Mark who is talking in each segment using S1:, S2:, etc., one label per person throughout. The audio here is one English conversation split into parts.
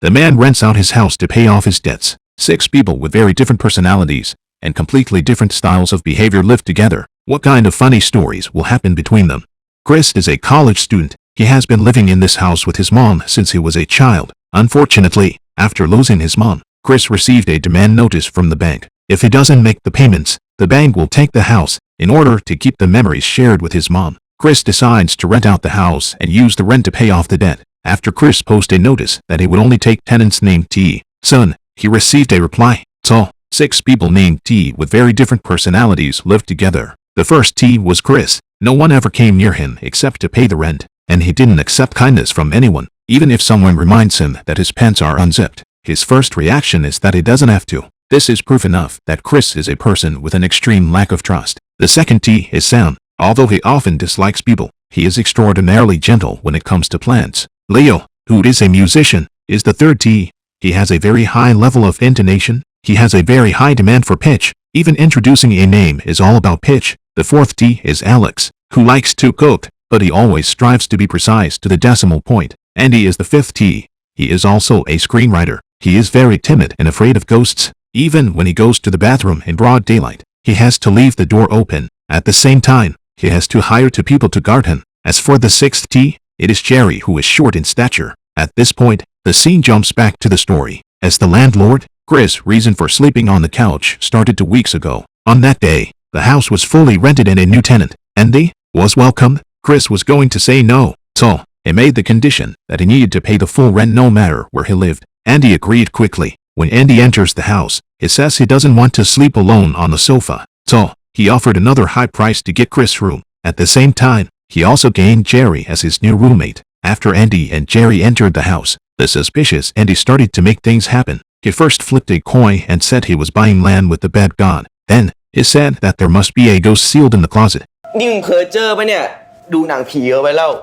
S1: The man rents out his house to pay off his debts. 6 people with very different personalities and completely different styles of behavior live together. What kind of funny stories will happen between them? Chris is a college student. He has been living in this house with his mom since he was a child. Unfortunately, after losing his mom, Chris received a demand notice from the bank. If he doesn't make the payments, the bank will take the house in order to keep the memories shared with his mom. Chris decides to rent out the house and use the rent to pay off the debt. After Chris posted a notice that he would only take tenants named T. Son, he received a reply. So, 6 people named T with very different personalities lived together. The first T was Chris. No one ever came near him except to pay the rent, and he didn't accept kindness from anyone, even if someone reminds him that his pants are unzipped. His first reaction is that he doesn't have to. This is proof enough that Chris is a person with an extreme lack of trust. The second T is Sam. Although he often dislikes people, he is extraordinarily gentle when it comes to plants. Leo, who is a musician, is the third T. He has a very high level of intonation. He has a very high demand for pitch. Even introducing a name is all about pitch. The fourth T is Alex, who likes to cook, but he always strives to be precise to the decimal point. Andy is the fifth T. He is also a screenwriter. He is very timid and afraid of ghosts. Even when he goes to the bathroom in broad daylight, he has to leave the door open. At the same time, he has to hire 2 people to guard him. As for the sixth T, it is Jerry, who is short in stature. At this point, the scene jumps back to the story. As the landlord, Chris' reason for sleeping on the couch started 2 weeks ago. On that day, the house was fully rented and a new tenant, Andy, was welcomed. Chris was going to say no, so he made the condition that he needed to pay the full rent no matter where he lived. Andy agreed quickly. When Andy enters the house, he says he doesn't want to sleep alone on the sofa, so he offered another high price to get Chris' room. At the same time, he also gained Jerry as his new roommate. After Andy and Jerry entered the house, the suspicious Andy started to make things happen. He first flipped a coin and said he was buying land with the bad god. Then, he said that there must be a ghost sealed in the closet.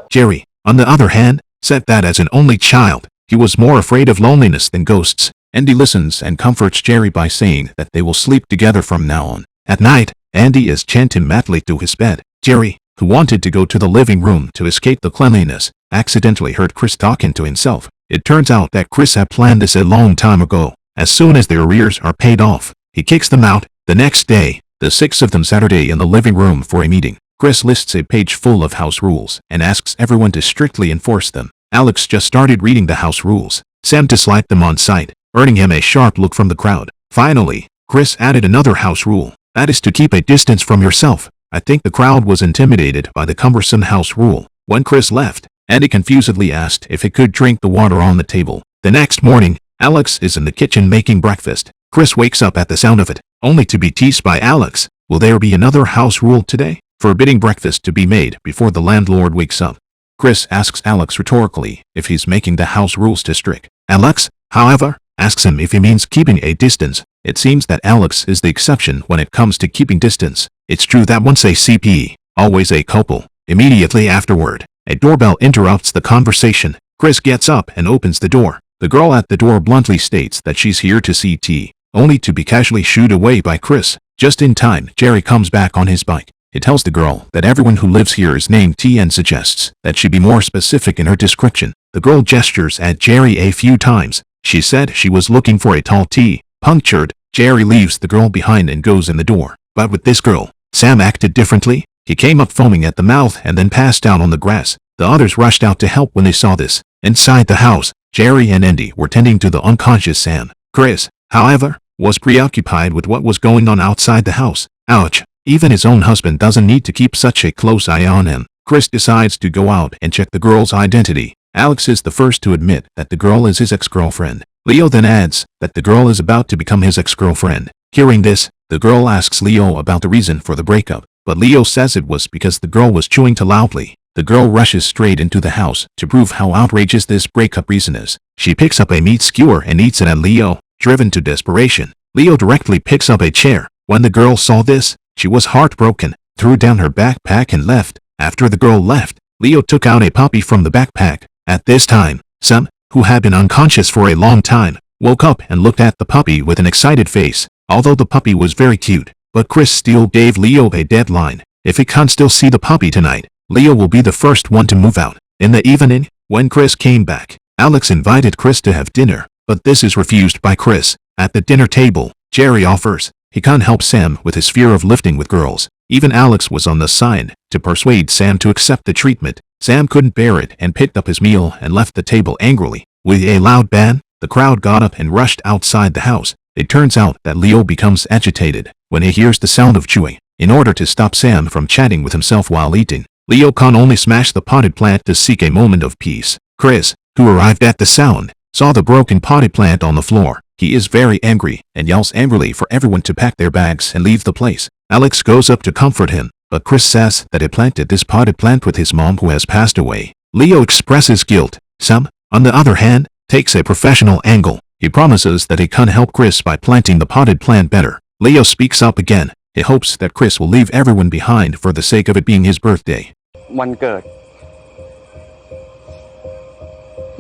S1: Jerry, on the other hand, said that as an only child, he was more afraid of loneliness than ghosts. Andy listens and comforts Jerry by saying that they will sleep together from now on. At night, Andy is chanting madly to his bed. Jerry, who wanted to go to the living room to escape the cleanliness, accidentally heard Chris talking to himself. It turns out that Chris had planned this a long time ago. As soon as their arrears are paid off, he kicks them out. The next day, the 6 of them Saturday in the living room for a meeting. Chris lists a page full of house rules and asks everyone to strictly enforce them. Alex just started reading the house rules. Sam disliked them on sight, earning him a sharp look from the crowd. Finally, Chris added another house rule. That is to keep a distance from yourself. I think the crowd was intimidated by the cumbersome house rule. When Chris left, Andy confusedly asked if he could drink the water on the table. The next morning, Alex is in the kitchen making breakfast. Chris wakes up at the sound of it, only to be teased by Alex. Will there be another house rule today? Forbidding breakfast to be made before the landlord wakes up. Chris asks Alex rhetorically if he's making the house rules too strict. Alex, however, asks him if he means keeping a distance. It seems that Alex is the exception when it comes to keeping distance. It's true that once a CP, always a couple. Immediately afterward, a doorbell interrupts the conversation. Chris gets up and opens the door. The girl at the door bluntly states that she's here to see T, only to be casually shooed away by Chris. Just in time, Jerry comes back on his bike. He tells the girl that everyone who lives here is named T and suggests that she be more specific in her description. The girl gestures at Jerry a few times. She said she was looking for a tall T. Punctured, Jerry leaves the girl behind and goes in the door. But with this girl, Sam acted differently. He came up foaming at the mouth and then passed out on the grass. The others rushed out to help when they saw this. Inside the house, Jerry and Andy were tending to the unconscious Sam. Chris, however, was preoccupied with what was going on outside the house. Ouch. Even his own husband doesn't need to keep such a close eye on him. Chris decides to go out and check the girl's identity. Alex is the first to admit that the girl is his ex-girlfriend. Leo then adds that the girl is about to become his ex-girlfriend. Hearing this, the girl asks Leo about the reason for the breakup, but Leo says it was because the girl was chewing too loudly. The girl rushes straight into the house to prove how outrageous this breakup reason is. She picks up a meat skewer and eats it at Leo, driven to desperation. Leo directly picks up a chair. When the girl saw this, she was heartbroken, threw down her backpack and left. After the girl left, Leo took out a puppy from the backpack. At this time, Sam, who had been unconscious for a long time, woke up and looked at the puppy with an excited face. Although the puppy was very cute, but Chris still gave Leo a deadline. If he can't still see the puppy tonight, Leo will be the first one to move out. In the evening, when Chris came back, Alex invited Chris to have dinner, but this is refused by Chris. At the dinner table, Jerry offers he can't help Sam with his fear of lifting with girls. Even Alex was on the side to persuade Sam to accept the treatment. Sam couldn't bear it and picked up his meal and left the table angrily. With a loud bang, the crowd got up and rushed outside the house. It turns out that Leo becomes agitated when he hears the sound of chewing. In order to stop Sam from chatting with himself while eating, Leo can only smash the potted plant to seek a moment of peace. Chris, who arrived at the sound, saw the broken potted plant on the floor. He is very angry and yells angrily for everyone to pack their bags and leave the place. Alex goes up to comfort him, but Chris says that he planted this potted plant with his mom who has passed away. Leo expresses guilt. Sam, on the other hand, takes a professional angle. He promises that he can help Chris by planting the potted plant better. Leo speaks up again. He hopes that Chris will leave everyone behind for the sake of it being his birthday.
S2: วันเกิด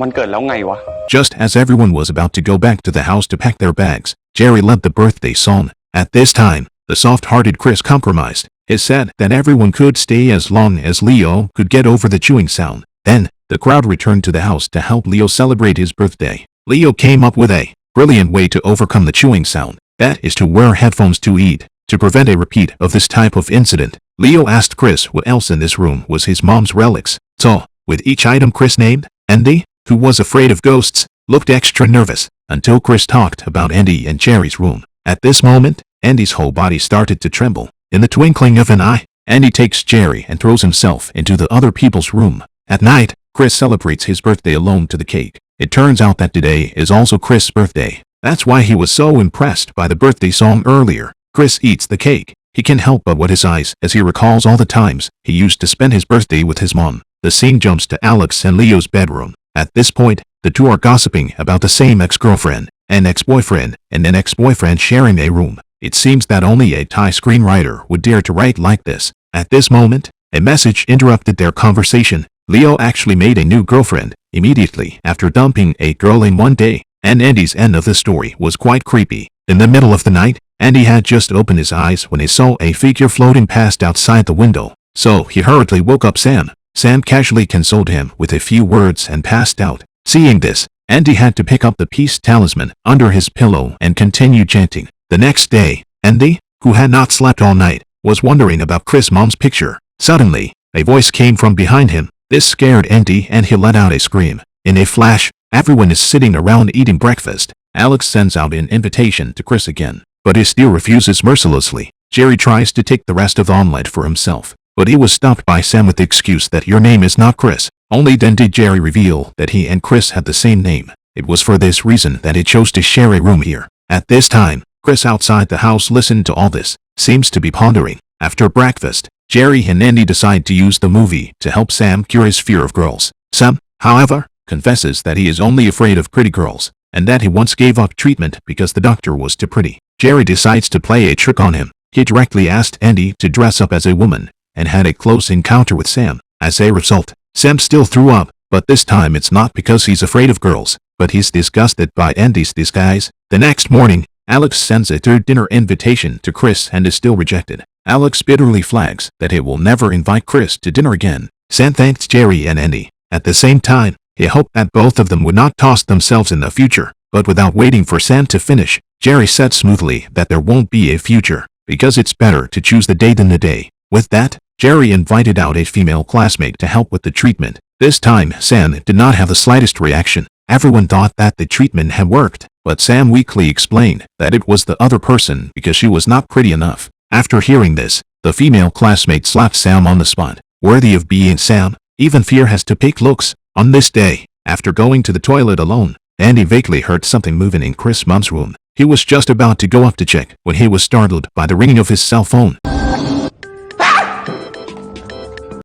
S2: วันเกิดแล้วไงวะ
S1: Just as everyone was about to go back to the house to pack their bags, Jerry led the birthday song. At this time, the soft-hearted Chris compromised. He said that everyone could stay as long as Leo could get over the chewing sound. Then, the crowd returned to the house to help Leo celebrate his birthday. Leo came up with a brilliant way to overcome the chewing sound. That is to wear headphones to eat. To prevent a repeat of this type of incident, Leo asked Chris what else in this room was his mom's relics. So, with each item Chris named, Andy, who was afraid of ghosts, looked extra nervous until Chris talked about Andy and Jerry's room. At this moment, Andy's whole body started to tremble. In the twinkling of an eye, Andy takes Jerry and throws himself into the other people's room. At night, Chris celebrates his birthday alone to the cake. It turns out that today is also Chris' birthday. That's why he was so impressed by the birthday song earlier. Chris eats the cake. He can't help but wet his eyes as he recalls all the times he used to spend his birthday with his mom. The scene jumps to Alex and Leo's bedroom. At this point, the two are gossiping about the same ex-girlfriend, an ex-boyfriend, and an ex-boyfriend sharing a room. It seems that only a Thai screenwriter would dare to write like this. At this moment, a message interrupted their conversation. Leo actually made a new girlfriend immediately after dumping a girl in one day, and Andy's end of the story was quite creepy. In the middle of the night, Andy had just opened his eyes when he saw a figure floating past outside the window. So he hurriedly woke up Sam. Sam casually consoled him with a few words and passed out. Seeing this, Andy had to pick up the peace talisman under his pillow and continue chanting. The next day, Andy, who had not slept all night, was wondering about Chris' mom's picture. Suddenly, a voice came from behind him. This scared Andy and he let out a scream. In a flash, everyone is sitting around eating breakfast. Alex sends out an invitation to Chris again, but he still refuses mercilessly. Jerry tries to take the rest of the omelette for himself, but he was stopped by Sam with the excuse that your name is not Chris. Only then did Jerry reveal that he and Chris had the same name. It was for this reason that he chose to share a room here. At this time, Chris outside the house listened to all this, seems to be pondering. After breakfast, Jerry and Andy decide to use the movie to help Sam cure his fear of girls. Sam, however, confesses that he is only afraid of pretty girls, and that he once gave up treatment because the doctor was too pretty. Jerry decides to play a trick on him. He directly asked Andy to dress up as a woman, and had a close encounter with Sam. As a result, Sam still threw up, but this time it's not because he's afraid of girls, but he's disgusted by Andy's disguise. The next morning, Alex sends a third dinner invitation to Chris and is still rejected. Alex bitterly flags that he will never invite Chris to dinner again. Sam thanks Jerry and Andy. At the same time, he hoped that both of them would not toss themselves in the future, but without waiting for Sam to finish, Jerry said smoothly that there won't be a future, because it's better to choose the day than the day. With that, Jerry invited out a female classmate to help with the treatment. This time, Sam did not have the slightest reaction. Everyone thought that the treatment had worked, but Sam weakly explained that it was the other person because she was not pretty enough. After hearing this, the female classmate slapped Sam on the spot. Worthy of being Sam, even fear has to pick looks. On this day, after going to the toilet alone, Andy vaguely heard something moving in Chris' mom's room. He was just about to go up to check when he was startled by the ringing of his cell phone.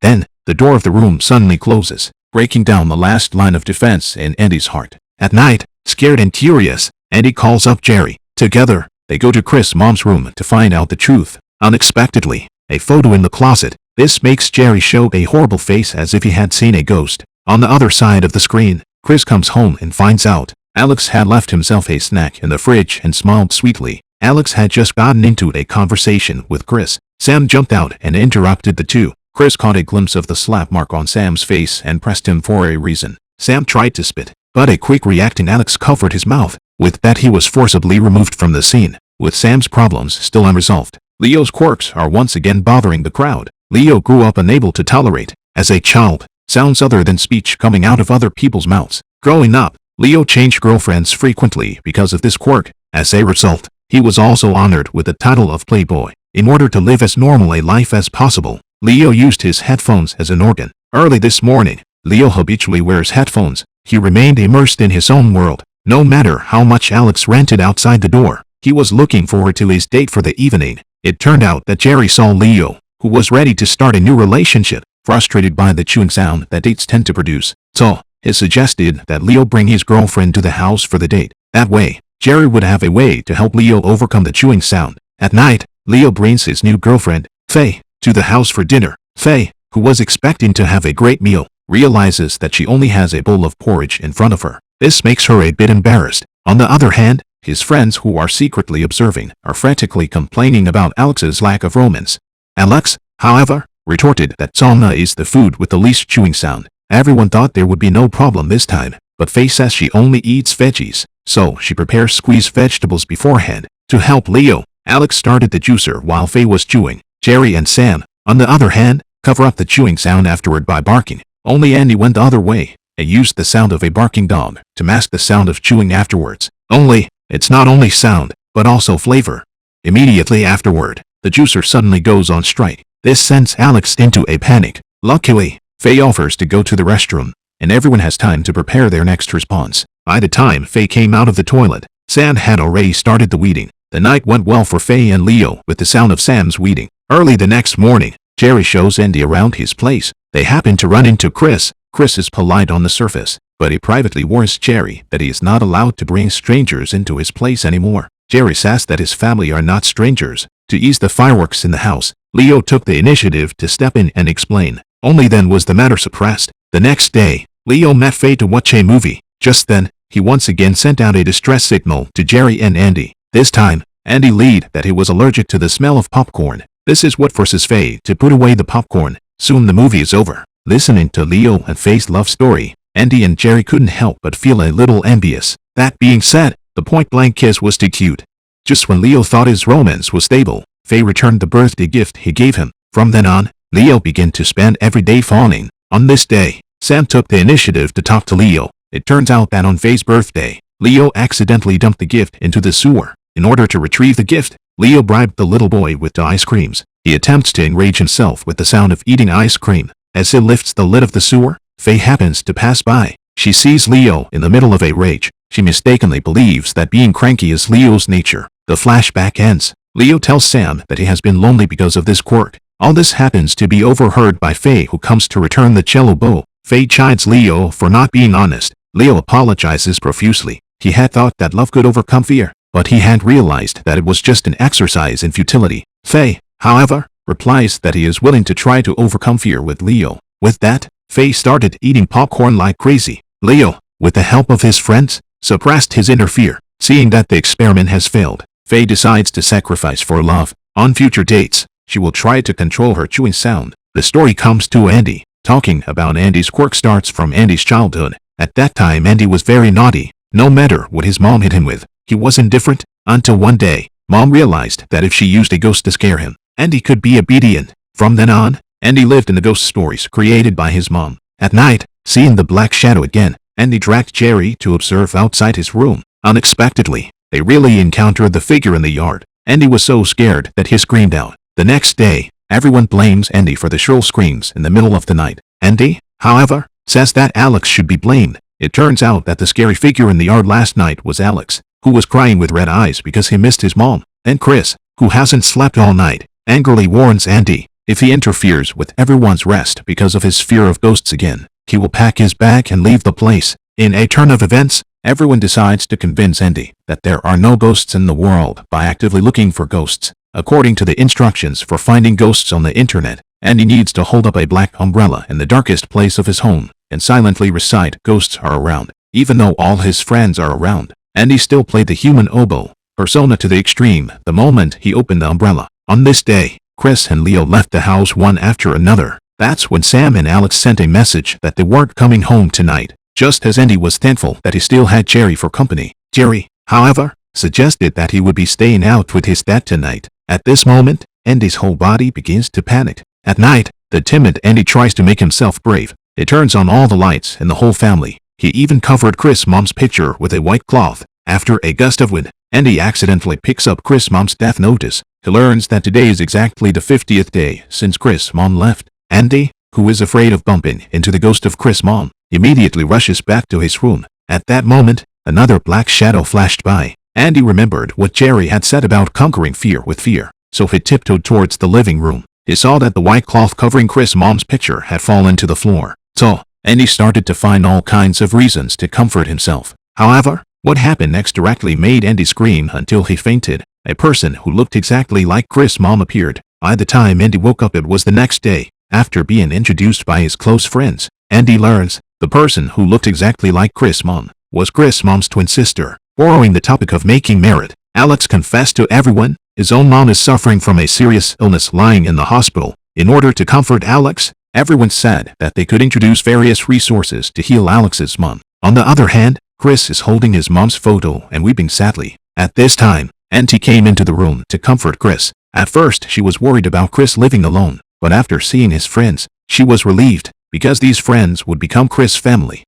S1: Then, the door of the room suddenly closes, breaking down the last line of defense in Andy's heart. At night, scared and curious, Andy calls up Jerry. Together, they go to Chris' mom's room to find out the truth. Unexpectedly, a photo in the closet. This makes Jerry show a horrible face as if he had seen a ghost. On the other side of the screen, Chris comes home and finds out Alex had left himself a snack in the fridge and smiled sweetly. Alex had just gotten into a conversation with Chris. Sam jumped out and interrupted the two. Chris caught a glimpse of the slap mark on Sam's face and pressed him for a reason. Sam tried to spit, but a quick reacting Alex covered his mouth. With that, he was forcibly removed from the scene. With Sam's problems still unresolved, Leo's quirks are once again bothering the crowd. Leo grew up unable to tolerate, as a child, sounds other than speech coming out of other people's mouths. Growing up, Leo changed girlfriends frequently because of this quirk. As a result, he was also honored with the title of Playboy. In order to live as normal a life as possible, Leo used his headphones as an organ. Early this morning, Leo habitually wears headphones. He remained immersed in his own world. No matter how much Alex ranted outside the door, he was looking forward to his date for the evening. It turned out that Jerry saw Leo, who was ready to start a new relationship, frustrated by the chewing sound that dates tend to produce. So, he suggested that Leo bring his girlfriend to the house for the date. That way, Jerry would have a way to help Leo overcome the chewing sound. At night, Leo brings his new girlfriend, Faye, to the house for dinner. Faye, who was expecting to have a great meal, realizes that she only has a bowl of porridge in front of her. This makes her a bit embarrassed. On the other hand, his friends who are secretly observing are frantically complaining about Alex's lack of romance. Alex, however, retorted that salmon is the food with the least chewing sound. Everyone thought there would be no problem this time, but Faye says she only eats veggies, so she prepares squeezed vegetables beforehand. To help Leo, Alex started the juicer while Faye was chewing. Jerry and Sam, on the other hand, cover up the chewing sound afterward by barking. Only Andy went the other way and used the sound of a barking dog to mask the sound of chewing afterwards. Only, it's not only sound, but also flavor. Immediately afterward, the juicer suddenly goes on strike. This sends Alex into a panic. Luckily, Faye offers to go to the restroom, and everyone has time to prepare their next response. By the time Faye came out of the toilet, Sam had already started the weeding. The night went well for Faye and Leo with the sound of Sam's weeding. Early the next morning, Jerry shows Andy around his place. They happen to run into Chris. Chris is polite on the surface, but he privately warns Jerry that he is not allowed to bring strangers into his place anymore. Jerry says that his family are not strangers. To ease the fireworks in the house, Leo took the initiative to step in and explain. Only then was the matter suppressed. The next day, Leo met Faye to watch a movie. Just then, he once again sent out a distress signal to Jerry and Andy. This time, Andy lied that he was allergic to the smell of popcorn. This is what forces Faye to put away the popcorn. Soon the movie is over. Listening to Leo and Faye's love story, Andy and Jerry couldn't help but feel a little envious. That being said, the point-blank kiss was too cute. Just when Leo thought his romance was stable, Faye returned the birthday gift he gave him. From then on, Leo began to spend every day fawning. On this day, Sam took the initiative to talk to Leo. It turns out that on Faye's birthday, Leo accidentally dumped the gift into the sewer. In order to retrieve the gift, Leo bribed the little boy with the ice creams. He attempts to enrage himself with the sound of eating ice cream. As he lifts the lid of the sewer, Faye happens to pass by. She sees Leo in the middle of a rage. She mistakenly believes that being cranky is Leo's nature. The flashback ends. Leo tells Sam that he has been lonely because of this quirk. All this happens to be overheard by Faye, who comes to return the cello bow. Faye chides Leo for not being honest. Leo apologizes profusely. He had thought that love could overcome fear, but he had realized that it was just an exercise in futility. Faye, however, replies that he is willing to try to overcome fear with Leo. With that, Faye started eating popcorn like crazy. Leo, with the help of his friends, suppressed his inner fear. Seeing that the experiment has failed, Faye decides to sacrifice for love. On future dates, she will try to control her chewing sound. The story comes to Andy. Talking about Andy's quirk starts from Andy's childhood. At that time, Andy was very naughty. No matter what his mom hit him with, he was indifferent, until one day, Mom realized that if she used a ghost to scare him, Andy could be obedient. From then on, Andy lived in the ghost stories created by his mom. At night, seeing the black shadow again, Andy dragged Jerry to observe outside his room. Unexpectedly, they really encountered the figure in the yard. Andy was so scared that he screamed out. The next day, everyone blames Andy for the shrill screams in the middle of the night. Andy, however, says that Alex should be blamed. It turns out that the scary figure in the yard last night was Alex, who was crying with red eyes because he missed his mom. And Chris, who hasn't slept all night, angrily warns Andy, if he interferes with everyone's rest because of his fear of ghosts again, he will pack his bag and leave the place. In a turn of events, everyone decides to convince Andy that there are no ghosts in the world by actively looking for ghosts. According to the instructions for finding ghosts on the internet, Andy needs to hold up a black umbrella in the darkest place of his home and silently recite "ghosts are around." Even though all his friends are around, Andy still played the human oboe persona to the extreme the moment he opened the umbrella. On this day, Chris and Leo left the house one after another. That's when Sam and Alex sent a message that they weren't coming home tonight. just as Andy was thankful that he still had Jerry for company. Jerry, however, suggested that he would be staying out with his dad tonight. At this moment, Andy's whole body begins to panic. At night, the timid Andy tries to make himself brave. He turns on all the lights in the whole family. He even covered Chris' mom's picture with a white cloth. After a gust of wind, Andy accidentally picks up Chris' mom's death notice. He learns that today is exactly the 50th day since Chris' mom left. Andy, who is afraid of bumping into the ghost of Chris' mom, immediately rushes back to his room. At that moment, another black shadow flashed by. Andy remembered what Jerry had said about conquering fear with fear, so he tiptoed towards the living room. He saw that the white cloth covering Chris' mom's picture had fallen to the floor. So, Andy started to find all kinds of reasons to comfort himself. However, what happened next directly made Andy scream until he fainted. A person who looked exactly like Chris' mom appeared. By the time Andy woke up, it was the next day. After being introduced by his close friends, Andy learns the person who looked exactly like Chris' mom was Chris' mom's twin sister. Borrowing the topic of making merit, Alex confessed to everyone his own mom is suffering from a serious illness lying in the hospital. In order to comfort Alex, everyone said that they could introduce various resources to heal Alex's mom. On the other hand, Chris is holding his mom's photo and weeping sadly. At this time, Auntie came into the room to comfort Chris. At first, she was worried about Chris living alone, but after seeing his friends, she was relieved because these friends would become Chris' family.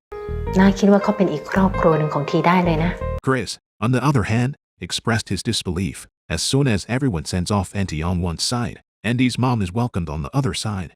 S3: น่าคิดว่าเขาเป็นอีกครอบครัวหนึ่งของทีได้เลยนะ
S1: Chris, on the other hand, expressed his disbelief. As soon as everyone sends off Auntie on one side, Andy's mom is welcomed on the other side.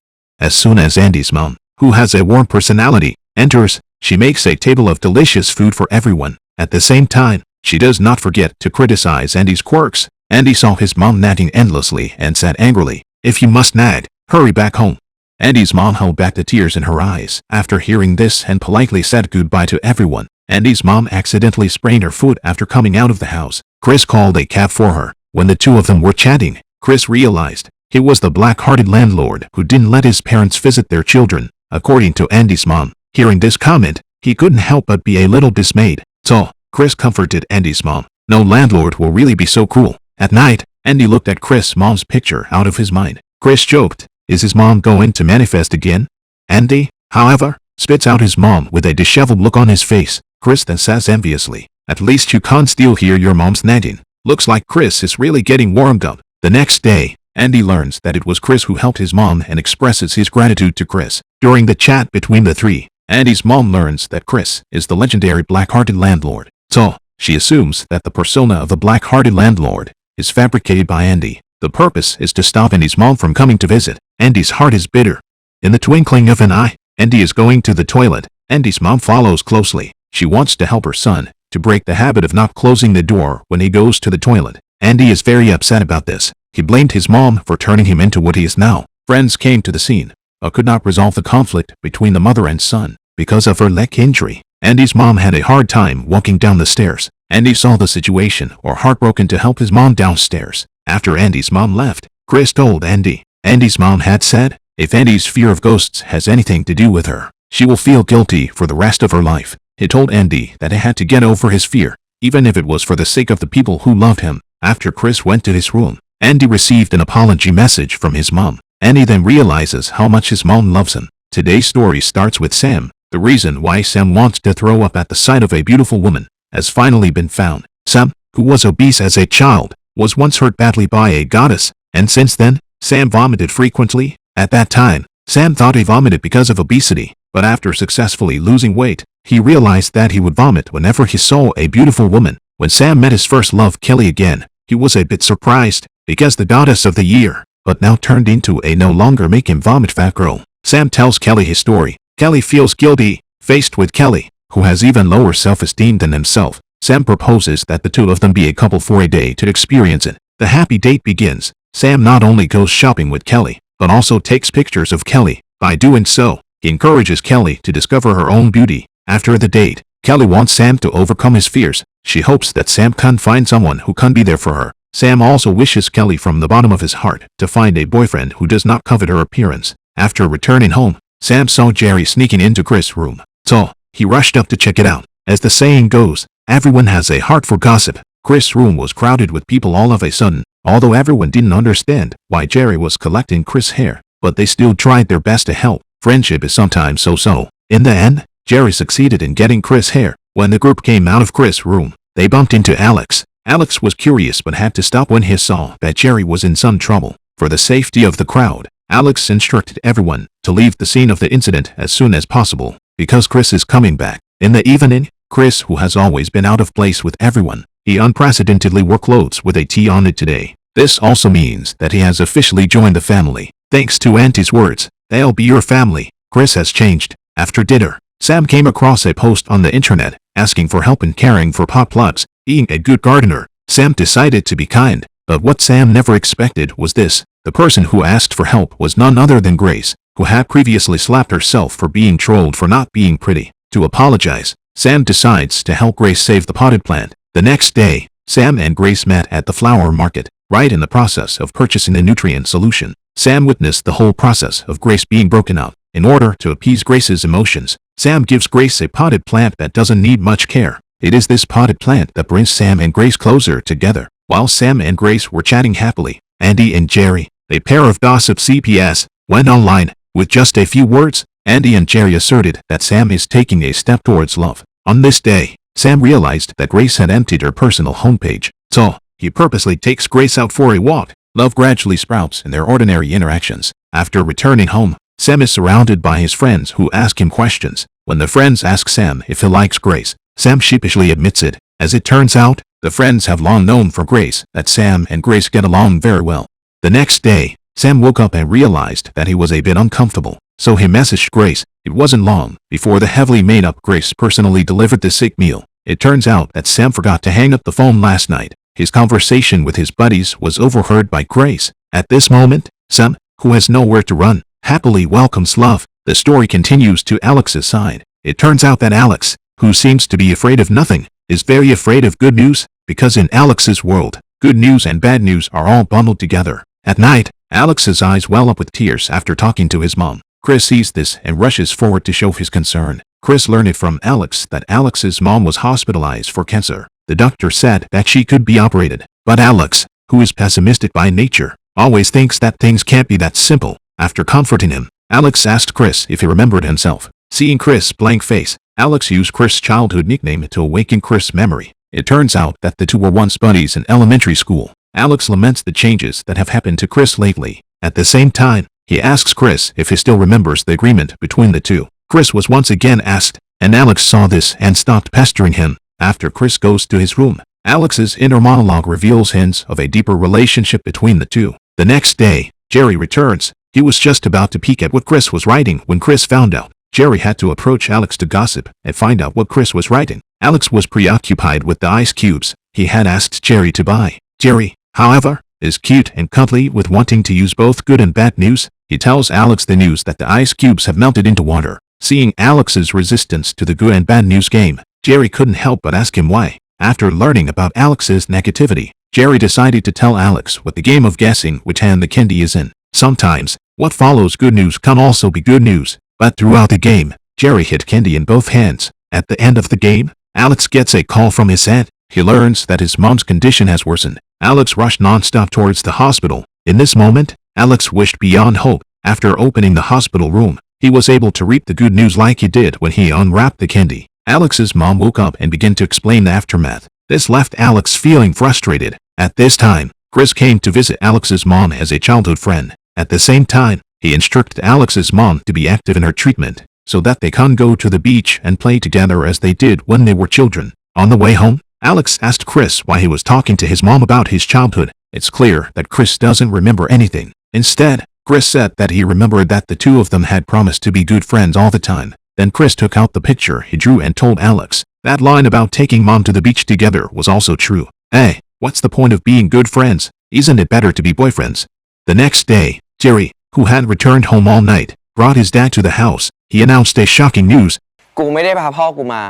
S1: As soon as Andy's mom, who has a warm personality, enters, she makes a table of delicious food for everyone. At the same time, she does not forget to criticize Andy's quirks. Andy saw his mom nagging endlessly and said angrily, "If you must nag, hurry back home." Andy's mom held back the tears in her eyes. After hearing this and politely said goodbye to everyone, Andy's mom accidentally sprained her foot after coming out of the house. Chris called a cab for her. When the two of them were chatting, Chris realized he was the black-hearted landlord who didn't let his parents visit their children. According to Andy's mom, hearing this comment, he couldn't help but be a little dismayed. So, Chris comforted Andy's mom. No landlord will really be so cruel. At night, Andy looked at Chris' mom's picture out of his mind. Chris joked, "Is his mom going to manifest again?" Andy, however, spits out his mom with a disheveled look on his face. Chris then says enviously, "At least you can't still hear your mom's nagging." Looks like Chris is really getting warmed up. The next day, Andy learns that it was Chris who helped his mom and expresses his gratitude to Chris. During the chat between the three, Andy's mom learns that Chris is the legendary black-hearted landlord. So, she assumes that the persona of the black-hearted landlord is fabricated by Andy. The purpose is to stop Andy's mom from coming to visit. Andy's heart is bitter. In the twinkling of an eye, Andy is going to the toilet. Andy's mom follows closely. She wants to help her son to break the habit of not closing the door when he goes to the toilet. Andy is very upset about this. He blamed his mom for turning him into what he is now. Friends came to the scene, but could not resolve the conflict between the mother and son because of her leg injury. Andy's mom had a hard time walking down the stairs. Andy saw the situation or heartbroken to help his mom downstairs. After Andy's mom left, Chris told Andy. Andy's mom had said, if Andy's fear of ghosts has anything to do with her, she will feel guilty for the rest of her life. He told Andy that he had to get over his fear, even if it was for the sake of the people who loved him. After Chris went to his room, Andy received an apology message from his mom. Andy then realizes how much his mom loves him. Today's story starts with Sam. The reason why Sam wants to throw up at the sight of a beautiful woman has finally been found. Sam, who was obese as a child, was once hurt badly by a goddess, and since then, Sam vomited frequently. At that time, Sam thought he vomited because of obesity, but after successfully losing weight, he realized that he would vomit whenever he saw a beautiful woman. When Sam met his first love, Kelly, again, he was a bit surprised because the goddess of the year, but now turned into a no longer make him vomit fat girl. Sam tells Kelly his story. Kelly feels guilty, faced with Kelly, who has even lower self-esteem than himself. Sam proposes that the two of them be a couple for a day to experience it. The happy date begins. Sam not only goes shopping with Kelly, but also takes pictures of Kelly. By doing so, he encourages Kelly to discover her own beauty. After the date, Kelly wants Sam to overcome his fears. She hopes that Sam can find someone who can be there for her. Sam also wishes Kelly from the bottom of his heart to find a boyfriend who does not covet her appearance. After returning home, Sam saw Jerry sneaking into Chris' room. So, he rushed up to check it out. As the saying goes, everyone has a heart for gossip. Chris' room was crowded with people all of a sudden. Although everyone didn't understand why Jerry was collecting Chris' hair, but they still tried their best to help. Friendship is sometimes so-so. In the end, Jerry succeeded in getting Chris' hair. When the group came out of Chris' room, they bumped into Alex. Alex was curious but had to stop when he saw that Jerry was in some trouble. For the safety of the crowd, Alex instructed everyone to leave the scene of the incident as soon as possible, because Chris is coming back. In the evening, Chris, who has always been out of place with everyone, he unprecedentedly wore clothes with a T on it today. This also means that he has officially joined the family. Thanks to Auntie's words, they'll be your family. Chris has changed. After dinner, Sam came across a post on the internet asking for help in caring for pot plugs. Being a good gardener, Sam decided to be kind, but what Sam never expected was this. The person who asked for help was none other than Grace, who had previously slapped herself for being trolled for not being pretty. To apologize, Sam decides to help Grace save the potted plant. The next day, Sam and Grace met at the flower market, right in the process of purchasing the nutrient solution. Sam witnessed the whole process of Grace being broken up. In order to appease Grace's emotions, Sam gives Grace a potted plant that doesn't need much care. It is this potted plant that brings Sam and Grace closer together. While Sam and Grace were chatting happily, Andy and Jerry, a pair of gossip CPS, went online. With just a few words, Andy and Jerry asserted that Sam is taking a step towards love. On this day, Sam realized that Grace had emptied her personal homepage, so he purposely takes Grace out for a walk. Love gradually sprouts in their ordinary interactions. After returning home, Sam is surrounded by his friends who ask him questions. When the friends ask Sam if he likes Grace, Sam sheepishly admits it. As it turns out, the friends have long known from Grace that Sam and Grace get along very well. The next day, Sam woke up and realized that he was a bit uncomfortable, so he messaged Grace. It wasn't long before the heavily made-up Grace personally delivered the sick meal. It turns out that Sam forgot to hang up the phone last night. His conversation with his buddies was overheard by Grace. At this moment, Sam, who has nowhere to run, happily welcomes love. The story continues to Alex's side. It turns out that Alex, who seems to be afraid of nothing, is very afraid of good news, because in Alex's world, good news and bad news are all bundled together. At night, Alex's eyes well up with tears after talking to his mom. Chris sees this and rushes forward to show his concern. Chris learned from Alex that Alex's mom was hospitalized for cancer. The doctor said that she could be operated, but Alex, who is pessimistic by nature, always thinks that things can't be that simple. After comforting him, Alex asked Chris if he remembered himself. Seeing Chris' blank face, Alex used Chris' childhood nickname to awaken Chris' memory. It turns out that the two were once buddies in elementary school. Alex laments the changes that have happened to Chris lately. At the same time, he asks Chris if he still remembers the agreement between the two. Chris was once again asked, and Alex saw this and stopped pestering him. After Chris goes to his room, Alex's inner monologue reveals hints of a deeper relationship between the two. The next day, Jerry returns. He was just about to peek at what Chris was writing when Chris found out. Jerry had to approach Alex to gossip and find out what Chris was writing. Alex was preoccupied with the ice cubes he had asked Jerry to buy. Jerry, however, is cute and cuddly with wanting to use both good and bad news. He tells Alex the news that the ice cubes have melted into water. Seeing Alex's resistance to the good and bad news game, Jerry couldn't help but ask him why. After learning about Alex's negativity, Jerry decided to tell Alex what the game of guessing which hand the candy is in. Sometimes, what follows good news can also be good news, but throughout the game, Jerry hid candy in both hands. At the end of the game, Alex gets a call from his aunt. He learns that his mom's condition has worsened. Alex rushed non-stop towards the hospital. In this moment, Alex wished beyond hope. After opening the hospital room, he was able to reap the good news like he did when he unwrapped the candy. Alex's mom woke up and began to explain the aftermath. This left Alex feeling frustrated. At this time, Chris came to visit Alex's mom as a childhood friend. At the same time, he instructed Alex's mom to be active in her treatment, so that they can go to the beach and play together as they did when they were children. On the way home, Alex asked Chris why he was talking to his mom about his childhood. It's clear that Chris doesn't remember anything. Instead, Chris said that he remembered that the two of them had promised to be good friends all the time. Then Chris took out the picture he drew and told Alex that line about taking mom to the beach together was also true. Hey, what's the point of being good friends? Isn't it better to be boyfriends? The next day, Jerry, who had returned home all night, brought his dad to the house. He announced a shocking news.
S4: กูไม่ได้พาพ่อกูมา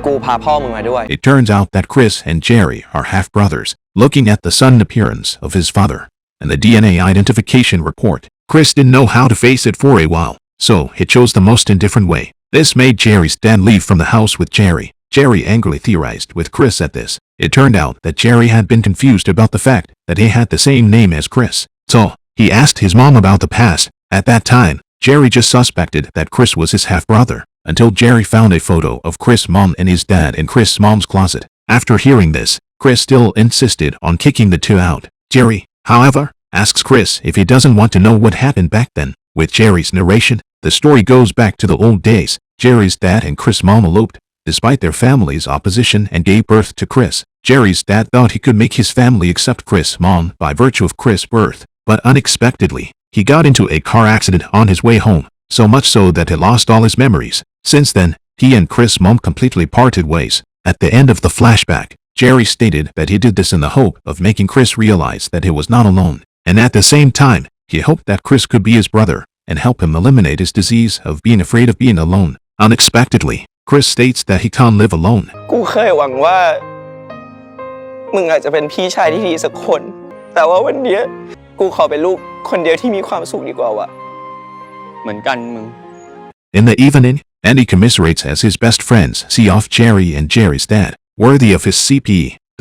S4: กูพาพ่อมึงมาด้วย
S1: It turns out that Chris and Jerry are half-brothers. Looking at the sudden appearance of his father and the DNA identification report, Chris didn't know how to face it for a while, so he chose the most indifferent way. This made Jerry's dad leave from the house with Jerry. Jerry angrily theorized with Chris at this. It turned out that Jerry had been confused about the fact that he had the same name as Chris. So, he asked his mom about the past. At that time, Jerry just suspected that Chris was his half-brother, until Jerry found a photo of Chris' mom and his dad in Chris' mom's closet. After hearing this, Chris still insisted on kicking the two out. Jerry, however, asks Chris if he doesn't want to know what happened back then. With Jerry's narration, the story goes back to the old days. Jerry's dad and Chris' mom eloped, despite their family's opposition, and gave birth to Chris. Jerry's dad thought he could make his family accept Chris' mom by virtue of Chris' birth, but unexpectedly, he got into a car accident on his way home, so much so that he lost all his memories. Since then, he and Chris' mom completely parted ways. At the end of the flashback, Jerry stated that he did this in the hope of making Chris realize that he was not alone, and at the same time, he hoped that Chris could be his brother and help him eliminate his disease of being afraid of being alone. Unexpectedly, Chris states that he can't live alone.
S4: กูเคยหวังว่ามึงอาจจะเป็นพี่ชายที่ดีสักคนแต่ว่าวันนี้กูขอเป็นลูกคนเดียวที่มีความสุขดีกว่าวะ
S2: เหมือนกันมึง
S1: In the evening, Andy commiserates as his best friends see off Jerry and Jerry's dad, worthy of his CP,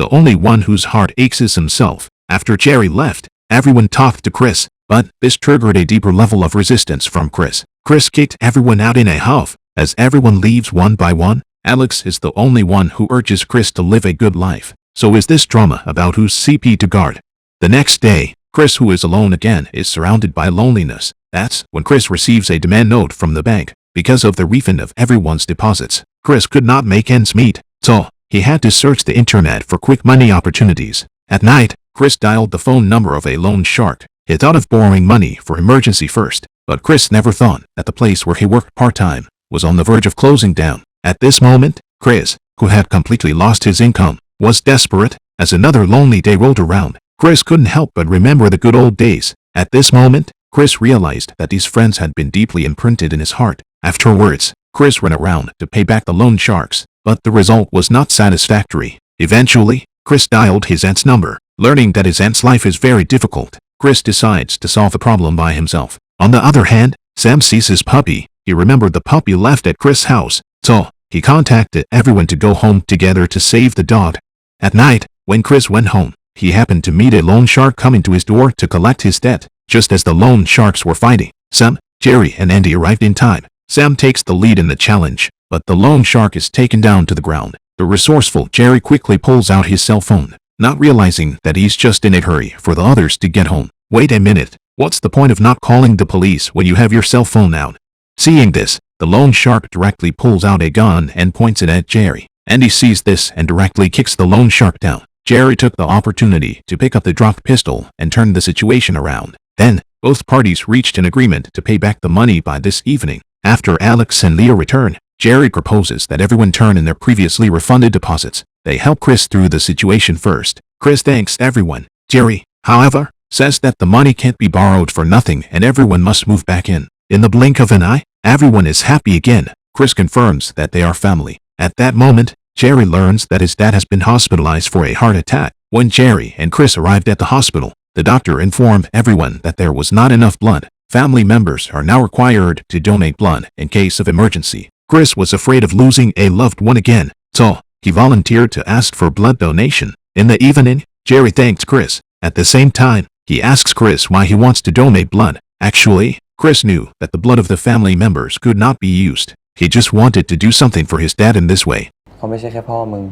S1: the only one whose heart aches is himself. After Jerry left, everyone talked to Chris, but this triggered a deeper level of resistance from Chris. Chris kicked everyone out in a huff. As everyone leaves one by one, Alex is the only one who urges Chris to live a good life. So is this drama about whose CP to guard? The next day, Chris, who is alone again, is surrounded by loneliness. That's when Chris receives a demand note from the bank. Because of the refund of everyone's deposits, Chris could not make ends meet, so he had to search the internet for quick money opportunities. At night, Chris dialed the phone number of a loan shark. He thought of borrowing money for emergency first, but Chris never thought that the place where he worked part-time was on the verge of closing down. At this moment, Chris, who had completely lost his income, was desperate. As another lonely day rolled around, Chris couldn't help but remember the good old days. At this moment, Chris realized that these friends had been deeply imprinted in his heart. Afterwards, Chris ran around to pay back the loan sharks, but the result was not satisfactory. Eventually, Chris dialed his aunt's number. Learning that his aunt's life is very difficult, Chris decides to solve the problem by himself. On the other hand, Sam sees his puppy. He remembered the puppy left at Chris' house, so he contacted everyone to go home together to save the dog. At night, when Chris went home, he happened to meet a loan shark coming to his door to collect his debt. Just as the loan sharks were fighting, Sam, Jerry, and Andy arrived in time. Sam takes the lead in the challenge, but the loan shark is taken down to the ground. The resourceful Jerry quickly pulls out his cell phone, not realizing that he's just in a hurry for the others to get home. Wait a minute, what's the point of not calling the police when you have your cell phone out? Seeing this, the loan shark directly pulls out a gun and points it at Jerry. Andy sees this and directly kicks the loan shark down. Jerry took the opportunity to pick up the dropped pistol and turn the situation around. Then, both parties reached an agreement to pay back the money by this evening. After Alex and Leah return, Jerry proposes that everyone turn in their previously refunded deposits. They help Chris through the situation first. Chris thanks everyone. Jerry, however, says that the money can't be borrowed for nothing and everyone must move back in. In the blink of an eye, everyone is happy again. Chris confirms that they are family. At that moment, Jerry learns that his dad has been hospitalized for a heart attack. When Jerry and Chris arrived at the hospital, the doctor informed everyone that there was not enough blood. Family members are now required to donate blood in case of emergency. Chris was afraid of losing a loved one again, so he volunteered to ask for blood donation. In the evening, Jerry thanks Chris. At the same time, he asks Chris why he wants to donate blood. Actually, Chris knew that the blood of the family members could not be used. He just wanted to do something for his dad in this way.
S4: เขาไม่ใช่แค่พ่อมึง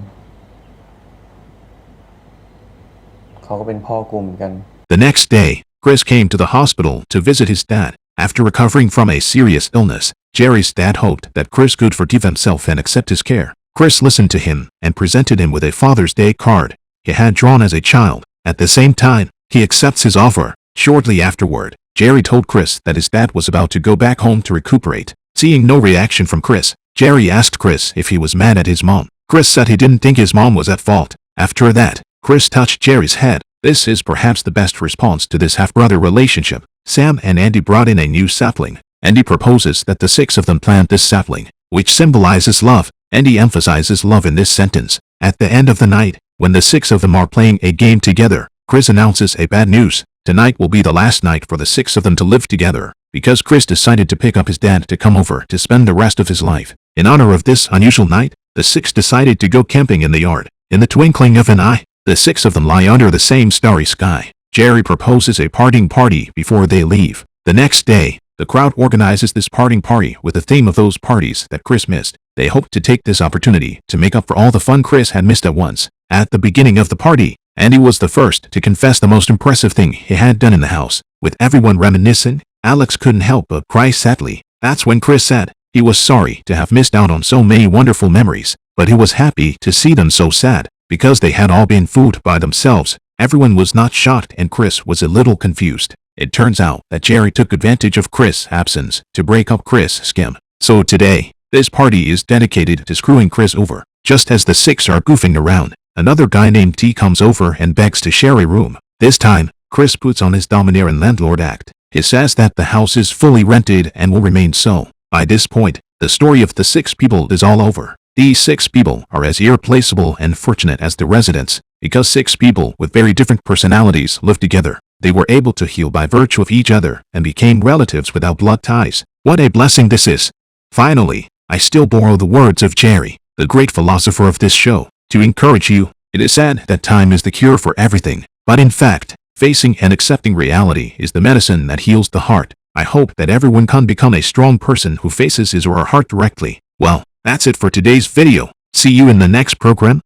S4: เขาก็เป็นพ่อกูเหมือนกัน
S1: The next day, Chris came to the hospital to visit his dad. After recovering from a serious illness, Jerry's dad hoped that Chris could forgive himself and accept his care. Chris listened to him and presented him with a Father's Day card he had drawn as a child. At the same time, he accepts his offer. Shortly afterward, Jerry told Chris that his dad was about to go back home to recuperate. Seeing no reaction from Chris, Jerry asked Chris if he was mad at his mom. Chris said he didn't think his mom was at fault. After that, Chris touched Jerry's head. This is perhaps the best response to this half-brother relationship. Sam and Andy brought in a new sapling. Andy proposes that the six of them plant this sapling, which symbolizes love. Andy emphasizes love in this sentence. At the end of the night, when the six of them are playing a game together, Chris announces a bad news. Tonight will be the last night for the six of them to live together, because Chris decided to pick up his dad to come over to spend the rest of his life. In honor of this unusual night, the six decided to go camping in the yard. In the twinkling of an eye, the six of them lie under the same starry sky. Jerry proposes a parting party before they leave. The next day, the crowd organizes this parting party with the theme of those parties that Chris missed. They hoped to take this opportunity to make up for all the fun Chris had missed at once. At the beginning of the party, Andy was the first to confess the most impressive thing he had done in the house. With everyone reminiscing, Alex couldn't help but cry sadly. That's when Chris said he was sorry to have missed out on so many wonderful memories, but he was happy to see them so sad, because they had all been fooled by themselves. Everyone was not shocked and Chris was a little confused. It turns out that Jerry took advantage of Chris' absence to break up Chris' scheme. So today, this party is dedicated to screwing Chris over. Just as the six are goofing around, another guy named T comes over and begs to share a room. This time, Chris puts on his domineer and landlord act. He says that the house is fully rented and will remain so. By this point, the story of the six people is all over. These six people are as irreplaceable and fortunate as the residents, because six people with very different personalities live together. They were able to heal by virtue of each other and became relatives without blood ties. What a blessing this is. Finally, I still borrow the words of Jerry, the great philosopher of this show, to encourage you. It is said that time is the cure for everything, but in fact, facing and accepting reality is the medicine that heals the heart. I hope that everyone can become a strong person who faces his or her heart directly. Well, that's it for today's video. See you in the next program.